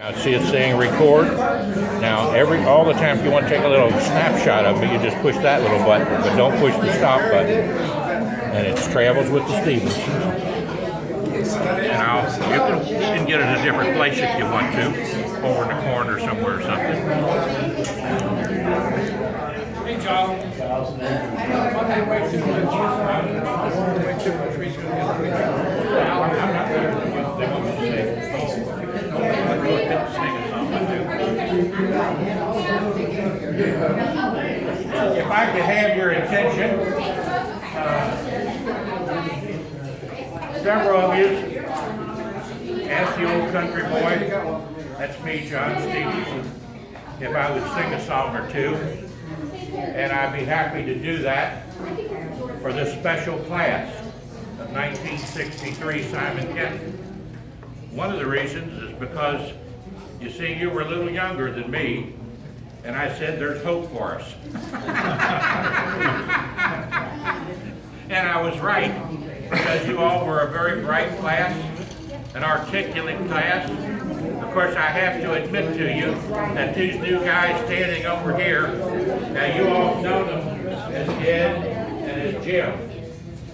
Now see it saying record. Now all the time if you want to take a little snapshot of it, you just push that little button, but don't push the stop button. And it travels with the Stevens. Now you can get it a different place if you want to, over in the corner somewhere or something. Hey, John. Way too much reason. If I could have your attention, several of you asked the old country boy, that's me, John Stevens, if I would sing a song or two. And I'd be happy to do that for this special class of 1963 Simon Kenton. One of the reasons is because, you see, you were a little younger than me, and I said there's hope for us. And I was right, because you all were a very bright class, an articulate class. Of course, I have to admit to you that these new guys standing over here, now you all know them as Ed and as Jim,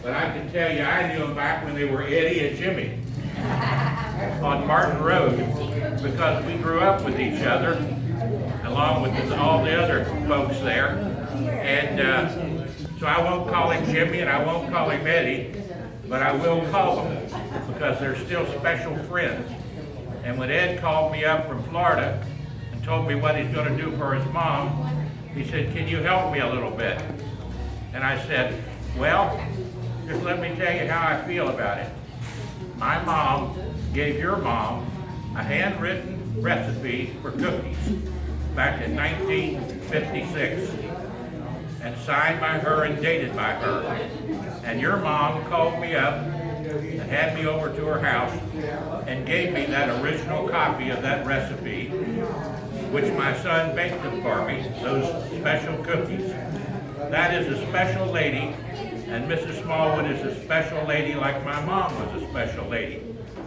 but I can tell you I knew them back when they were Eddie and Jimmy on Martin Road, because we grew up with each other along with all the other folks there. And so I won't call him Jimmy and I won't call him Eddie, but I will call them because they're still special friends. And when Ed called me up from Florida and told me what he's going to do for his mom, he said, "Can you help me a little bit?" And I said, "Well, just let me tell you how I feel about it. My mom gave your mom a handwritten recipe for cookies back in 1956 and signed by her and dated by her. And your mom called me up and had me over to her house and gave me that original copy of that recipe, which my son baked them for me, those special cookies. That is a special lady, and Mrs. Smallwood is a special lady like my mom was a special lady.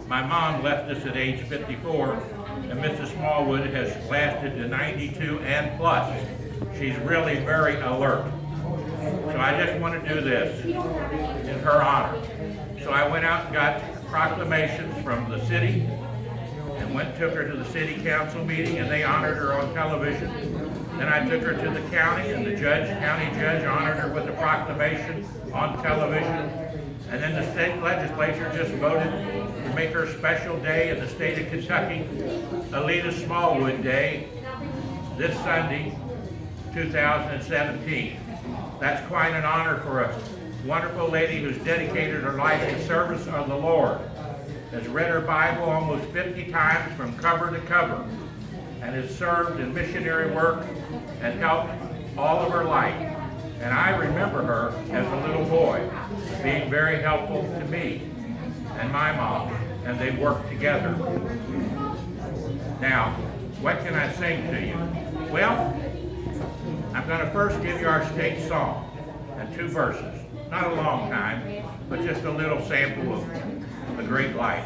My mom left us at age 54, and Mrs. Smallwood has lasted to 92 and plus. She's really very alert. So I just want to do this in her honor. So I went out and got proclamations from the city and took her to the city council meeting, and they honored her on television. Then I took her to the county, and the county judge honored her with a proclamation on television. And then the state legislature just voted to make her a special day in the state of Kentucky, Alida Smallwood Day, this Sunday, 2017. That's quite an honor for a wonderful lady who's dedicated her life in service of the Lord, has read her Bible almost 50 times from cover to cover, and has served in missionary work and helped all of her life. And I remember her as a little boy being very helpful to me and my mom, and they worked together. Now, what can I sing to you? Well, I'm going to first give you our state song and 2 verses. Not a long time, but just a little sample of the great life.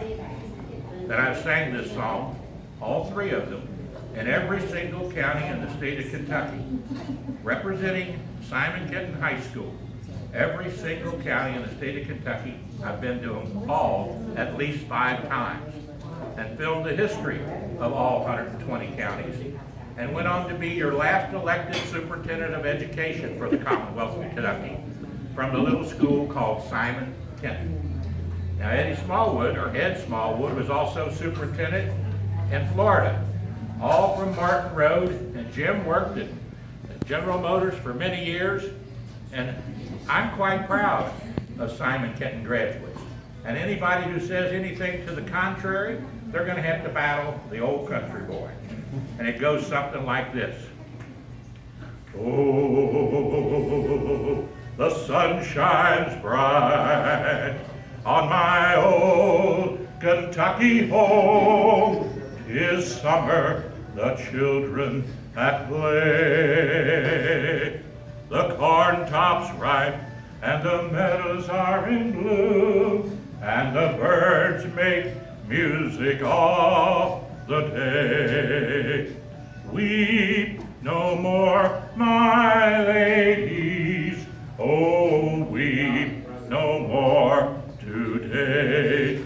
That I've sang this song, all 3 of them, in every single county in the state of Kentucky, representing Simon Kenton High School. Every single county in the state of Kentucky, I've been to them all at least 5 times, and filmed the history of all 120 counties, and went on to be your last elected superintendent of education for the Commonwealth of Kentucky from the little school called Simon Kenton. Now Eddie Smallwood, or Ed Smallwood, was also superintendent in Florida, all from Martin Road, and Jim worked at General Motors for many years, and I'm quite proud of Simon Kenton graduates. And anybody who says anything to the contrary, they're going to have to battle the old country boy. And it goes something like this. Oh, the sun shines bright on my old Kentucky home. 'Tis summer, the children at play. The corn tops ripe and the meadows are in bloom, and the birds make music all the day. Weep no more, my ladies, oh, weep no more today.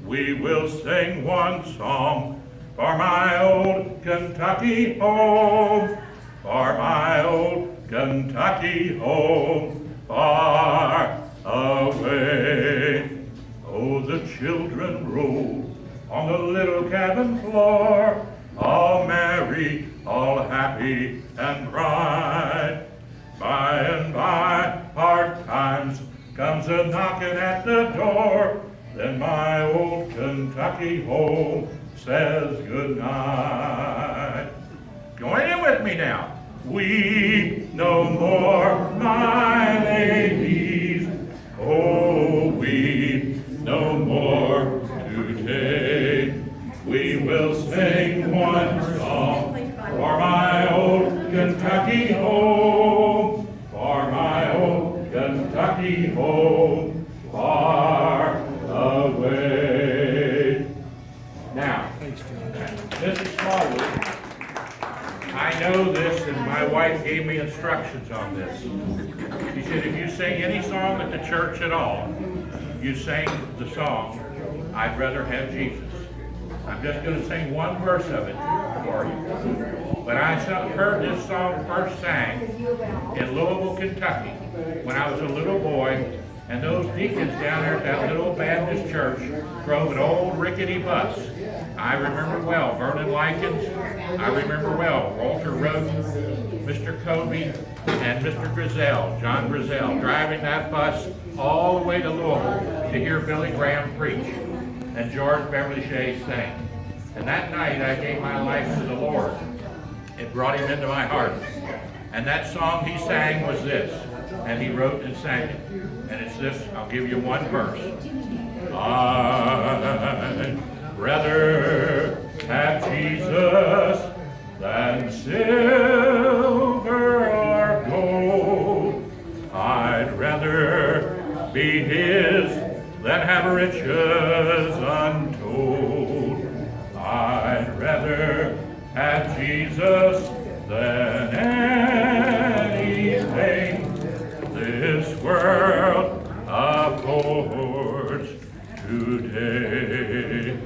We will sing one song for my old Kentucky home, for my old Kentucky home, far away. Oh, the children roll on the little cabin floor, all merry, all happy and bright. By and by, hard times comes a knocking at the door, then my old Kentucky home says good night. Join in with me now. Weep no more, my ladies, oh, weep no more today. We will sing one song for my old Kentucky home, for my old Kentucky home, far away. Now, Mrs. Smallwood, I know this, and my wife gave me instructions on this. She said, if you sing any song at the church at all, you sing the song, I'd Rather Have Jesus. I'm just going to sing one verse of it for you. But I heard this song first sang in Louisville, Kentucky, when I was a little boy, and those deacons down there at that little Baptist church drove an old rickety bus. I remember well Vernon Likens, I remember well Walter Roden, Mr. Covey, and Mr. Grizzell, John Grizzell, driving that bus all the way to Louisville to hear Billy Graham preach and George Beverly Shea sing. And that night I gave my life to the Lord. It brought him into my heart. And that song he sang was this, and he wrote and sang it. And it's this, I'll give you one verse. I'd rather have Jesus than silver or gold. I'd rather be his than have riches untold. I'd rather have Jesus than anything this world affords today,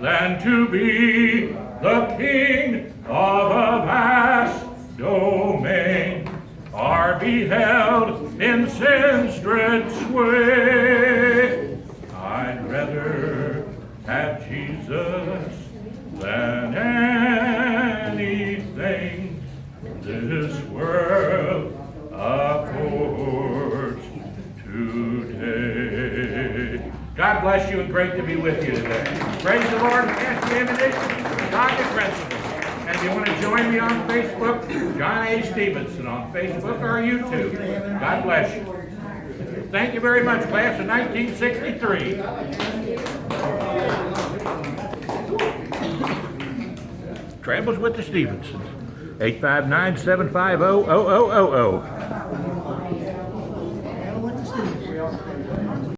than to be the king of a vast domain, or be held in sin's dread sway. I'd rather have Jesus than anything this world affords today. God bless you, and great to be with you today. Praise the Lord, and pass the ammunition, God the principal. And if you want to join me on Facebook, John A. Stevenson on Facebook or YouTube. God bless you. Thank you very much, class of 1963. Travels with the Stevensons. 859-750-0000.